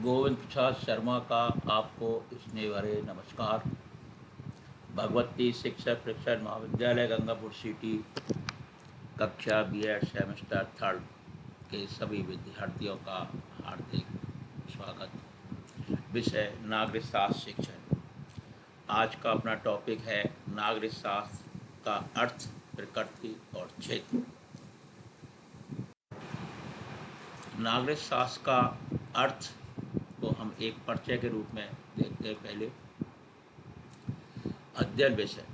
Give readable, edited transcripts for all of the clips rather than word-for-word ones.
गोविंद प्रसाद शर्मा का आपको स्नेह भरे नमस्कार। भगवती शिक्षक शिक्षण महाविद्यालय गंगापुर सिटी कक्षा B.Ed सेमेस्टर थर्ड के सभी विद्यार्थियों का हार्दिक स्वागत। विषय नागरिक शास्त्र शिक्षण। आज का अपना टॉपिक है नागरिक शास्त्र का अर्थ, प्रकृति और क्षेत्र। नागरिक शास्त्र का अर्थ को हम एक परिचय के रूप में देखते हैं। पहले अध्ययन विषय।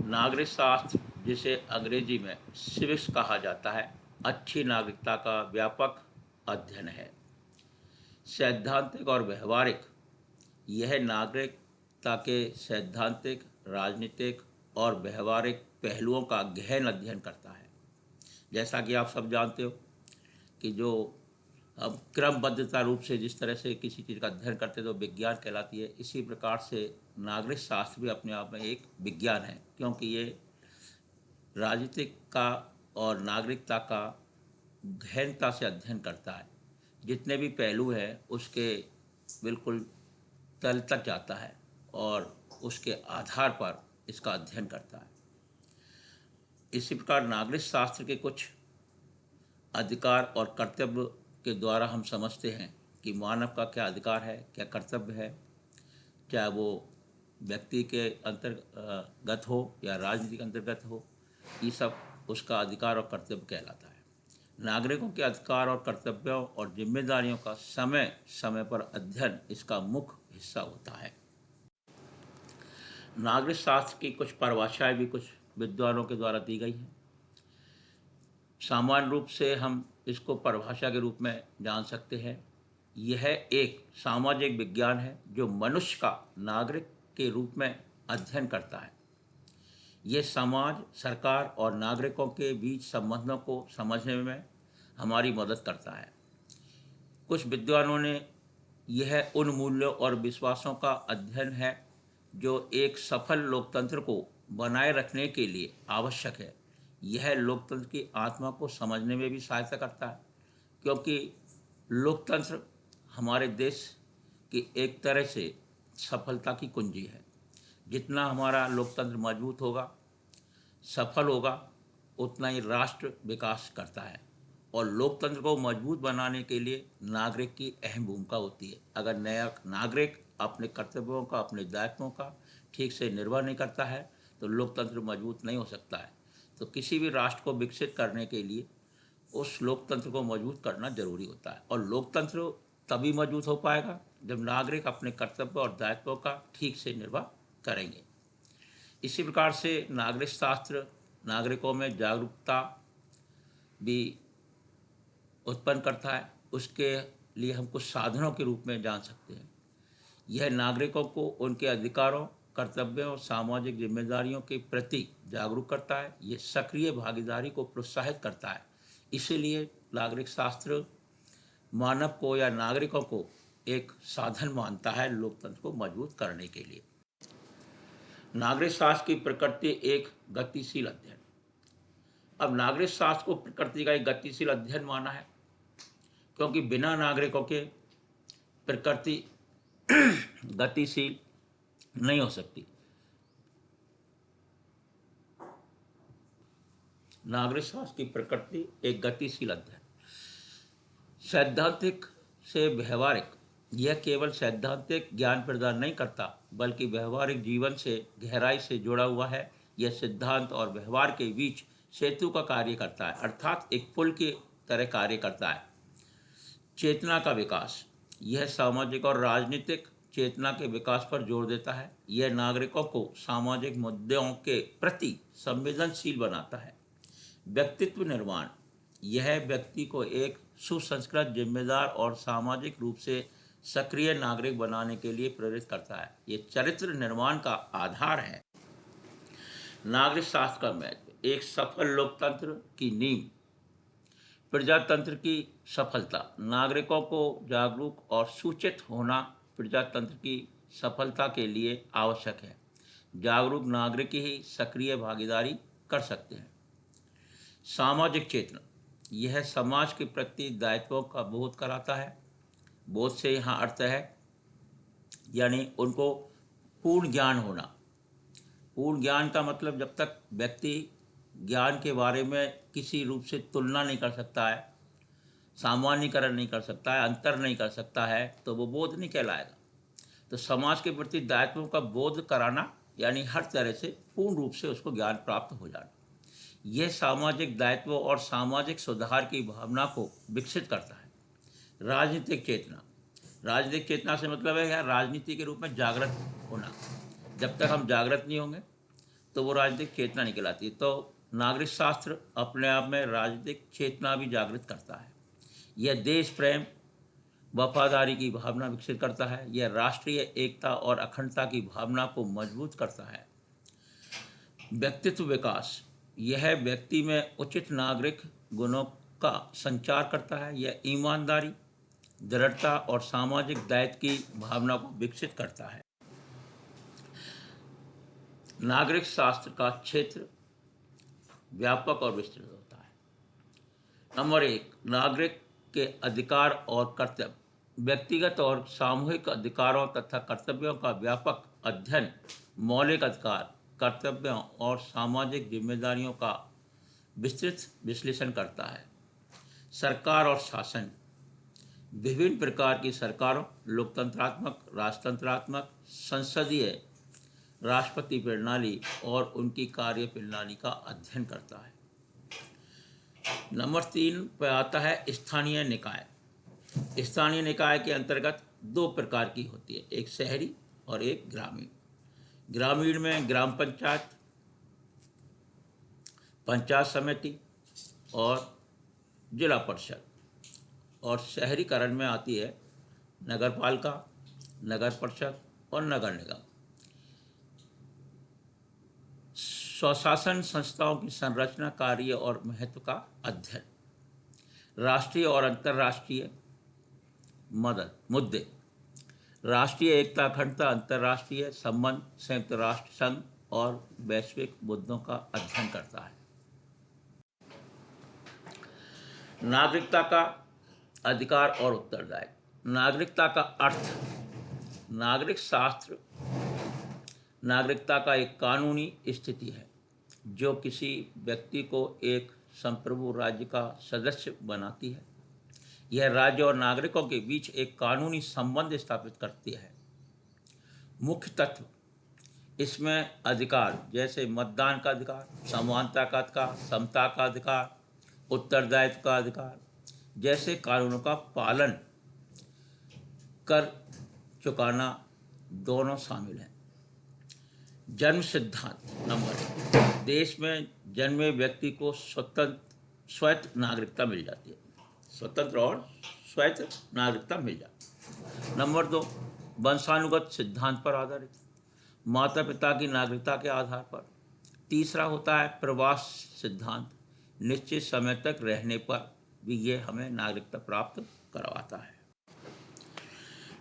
नागरिक शास्त्र, जिसे अंग्रेजी में सिविक्स कहा जाता है, अच्छी नागरिकता का व्यापक अध्ययन है। सैद्धांतिक और व्यवहारिक। यह नागरिकता के सैद्धांतिक, राजनीतिक और व्यवहारिक पहलुओं का गहन अध्ययन करता है। जैसा कि आप सब जानते हो कि जो हम क्रमबद्धता रूप से जिस तरह से किसी चीज़ का अध्ययन करते तो विज्ञान कहलाती है, इसी प्रकार से नागरिक शास्त्र भी अपने आप में एक विज्ञान है, क्योंकि ये राजनीतिक का और नागरिकता का गहनता से अध्ययन करता है। जितने भी पहलू हैं उसके बिल्कुल तल तक जाता है और उसके आधार पर इसका अध्ययन करता है। इसी प्रकार नागरिक शास्त्र के कुछ अधिकार और कर्तव्य के द्वारा हम समझते हैं कि मानव का क्या अधिकार है, क्या कर्तव्य है, चाहे वो व्यक्ति के अंतर्गत हो या राजनीति के अंतर्गत हो, ये सब उसका अधिकार और कर्तव्य कहलाता है। नागरिकों के अधिकार और कर्तव्यों और जिम्मेदारियों का समय समय पर अध्ययन इसका मुख्य हिस्सा होता है। नागरिक शास्त्र की कुछ परिभाषाएं भी कुछ विद्वानों के द्वारा दी गई हैं। सामान्य रूप से हम इसको परिभाषा के रूप में जान सकते हैं। यह एक सामाजिक विज्ञान है जो मनुष्य का नागरिक के रूप में अध्ययन करता है। यह समाज, सरकार और नागरिकों के बीच संबंधों को समझने में हमारी मदद करता है। कुछ विद्वानों ने यह उन मूल्यों और विश्वासों का अध्ययन है जो एक सफल लोकतंत्र को बनाए रखने के लिए आवश्यक है। यह लोकतंत्र की आत्मा को समझने में भी सहायता करता है, क्योंकि लोकतंत्र हमारे देश की एक तरह से सफलता की कुंजी है। जितना हमारा लोकतंत्र मजबूत होगा, सफल होगा, उतना ही राष्ट्र विकास करता है। और लोकतंत्र को मजबूत बनाने के लिए नागरिक की अहम भूमिका होती है। अगर नया नागरिक अपने कर्तव्यों का, अपने दायित्वों का ठीक से निर्वाह नहीं करता है तो लोकतंत्र मजबूत नहीं हो सकता है। तो किसी भी राष्ट्र को विकसित करने के लिए उस लोकतंत्र को मजबूत करना जरूरी होता है। और लोकतंत्र तभी मजबूत हो पाएगा जब नागरिक अपने कर्तव्य और दायित्वों का ठीक से निर्वाह करेंगे। इसी प्रकार से नागरिक शास्त्र नागरिकों में जागरूकता भी उत्पन्न करता है। उसके लिए हम कुछ साधनों के रूप में जान सकते हैं। यह नागरिकों को उनके अधिकारों, कर्तव्यों और सामाजिक जिम्मेदारियों के प्रति जागरूक करता है। ये सक्रिय भागीदारी को प्रोत्साहित करता है। इसीलिए नागरिक शास्त्र मानव को या नागरिकों को एक साधन मानता है लोकतंत्र को मजबूत करने के लिए। नागरिक शास्त्र की प्रकृति एक गतिशील अध्ययन। अब नागरिक शास्त्र को प्रकृति का एक गतिशील अध्ययन माना है, क्योंकि बिना नागरिकों के प्रकृति गतिशील नहीं हो सकती। नागरिक शास्त्र की प्रकृति एक गतिशील अध्ययन। सैद्धांतिक से व्यवहारिक। यह केवल सैद्धांतिक ज्ञान प्रदान नहीं करता, बल्कि व्यवहारिक जीवन से गहराई से जुड़ा हुआ है। यह सिद्धांत और व्यवहार के बीच सेतु का कार्य करता है, अर्थात एक पुल की तरह कार्य करता है। चेतना का विकास। यह सामाजिक और राजनीतिक चेतना के विकास पर जोर देता है। यह नागरिकों को सामाजिक मुद्दों के प्रति संवेदनशील बनाता है। व्यक्तित्व निर्माण। यह व्यक्ति को एक सुसंस्कृत, जिम्मेदार और सामाजिक रूप से सक्रिय नागरिक बनाने के लिए प्रेरित करता है। यह चरित्र निर्माण का आधार है। नागरिक शास्त्र का महत्व। एक सफल लोकतंत्र की नींव। प्रजातंत्र की सफलता। नागरिकों को जागरूक और सूचित होना प्रजातंत्र की सफलता के लिए आवश्यक है। जागरूक नागरिक ही सक्रिय भागीदारी कर सकते हैं। सामाजिक चेतना। यह समाज के प्रति दायित्वों का बोध कराता है। बोध से यहाँ अर्थ है यानी उनको पूर्ण ज्ञान होना। पूर्ण ज्ञान का मतलब जब तक व्यक्ति ज्ञान के बारे में किसी रूप से तुलना नहीं कर सकता है, सामान्यीकरण नहीं कर सकता है, अंतर नहीं कर सकता है, तो वो बोध नहीं कहलाएगा। तो समाज के प्रति दायित्वों का बोध कराना यानी हर तरह से पूर्ण रूप से उसको ज्ञान प्राप्त हो जाना, यह सामाजिक दायित्व और सामाजिक सुधार की भावना को विकसित करता है। राजनीतिक चेतना, राजनीतिक चेतना से मतलब है यार राजनीति के रूप में जागृत होना। जब तक हम जागृत नहीं होंगे तो वो राजनीतिक चेतना नहीं कहलाती। तो नागरिक शास्त्र अपने आप में राजनीतिक चेतना भी जागृत करता है। यह देश प्रेम, वफादारी की भावना विकसित करता है। यह राष्ट्रीय एकता और अखंडता की भावना को मजबूत करता है। व्यक्तित्व विकास, यह व्यक्ति में उचित नागरिक गुणों का संचार करता है। यह ईमानदारी, दृढ़ता और सामाजिक दायित्व की भावना को विकसित करता है। नागरिक शास्त्र का क्षेत्र व्यापक और विस्तृत होता है। नंबर 1, नागरिक के अधिकार और कर्तव्य। व्यक्तिगत और सामूहिक अधिकारों तथा कर्तव्यों का व्यापक अध्ययन मौलिक अधिकार, कर्तव्यों और सामाजिक जिम्मेदारियों का विस्तृत विश्लेषण करता है। सरकार और शासन, विभिन्न प्रकार की सरकारों, लोकतंत्रात्मक, राजतंत्रात्मक, संसदीय, राष्ट्रपति प्रणाली और उनकी कार्य प्रणाली का अध्ययन करता है। नंबर 3 पर आता है स्थानीय निकाय। स्थानीय निकाय के अंतर्गत 2 प्रकार की होती है, एक शहरी और एक ग्रामीण। ग्रामीण में ग्राम पंचायत, पंचायत समिति और जिला परिषद, और शहरीकरण में आती है नगर पालिका, नगर परिषद और नगर निगम। स्वशासन संस्थाओं की संरचना, कार्य और महत्व का अध्ययन। राष्ट्रीय और अंतर्राष्ट्रीय मुद्दे, राष्ट्रीय एकता, अखंडता, अंतर्राष्ट्रीय संबंध, संयुक्त राष्ट्र संघ और वैश्विक मुद्दों का अध्ययन करता है। नागरिकता का अधिकार और उत्तरदायित्व। नागरिकता का अर्थ, नागरिक शास्त्र नागरिकता का एक कानूनी स्थिति है जो किसी व्यक्ति को एक संप्रभु राज्य का सदस्य बनाती है। यह राज्य और नागरिकों के बीच एक कानूनी संबंध स्थापित करती है। मुख्य तत्व इसमें अधिकार जैसे मतदान का अधिकार, समानता का अधिकार, समता का अधिकार, उत्तरदायित्व का अधिकार जैसे कानूनों का पालन कर चुकाना दोनों शामिल हैं। जन्म सिद्धांत। नंबर 1, देश में जन्मे व्यक्ति को स्वतंत्र नागरिकता मिल जाती है, स्वतंत्र और स्वायत्त नागरिकता मिल जाती है। नंबर 2, वंशानुगत सिद्धांत पर आधारित, माता पिता की नागरिकता के आधार पर। तीसरा होता है प्रवास सिद्धांत, निश्चित समय तक रहने पर भी ये हमें नागरिकता प्राप्त करवाता है।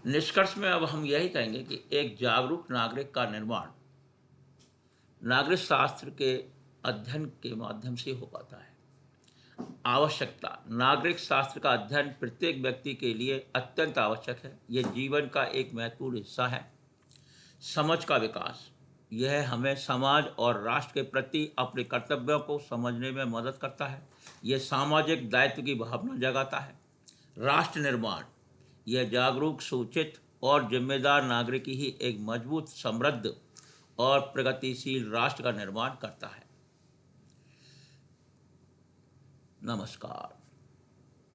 निष्कर्ष में अब हम यही कहेंगे कि एक जागरूक नागरिक का निर्माण नागरिक शास्त्र के अध्ययन के माध्यम से हो पाता है। आवश्यकता, नागरिक शास्त्र का अध्ययन प्रत्येक व्यक्ति के लिए अत्यंत आवश्यक है। यह जीवन का एक महत्वपूर्ण हिस्सा है। समझ का विकास, यह हमें समाज और राष्ट्र के प्रति अपने कर्तव्यों को समझने में मदद करता है। यह सामाजिक दायित्व की भावना जगाता है। राष्ट्र निर्माण, यह जागरूक, सूचित और जिम्मेदार नागरिक ही एक मजबूत, समृद्ध और प्रगतिशील राष्ट्र का निर्माण करता है। नमस्कार।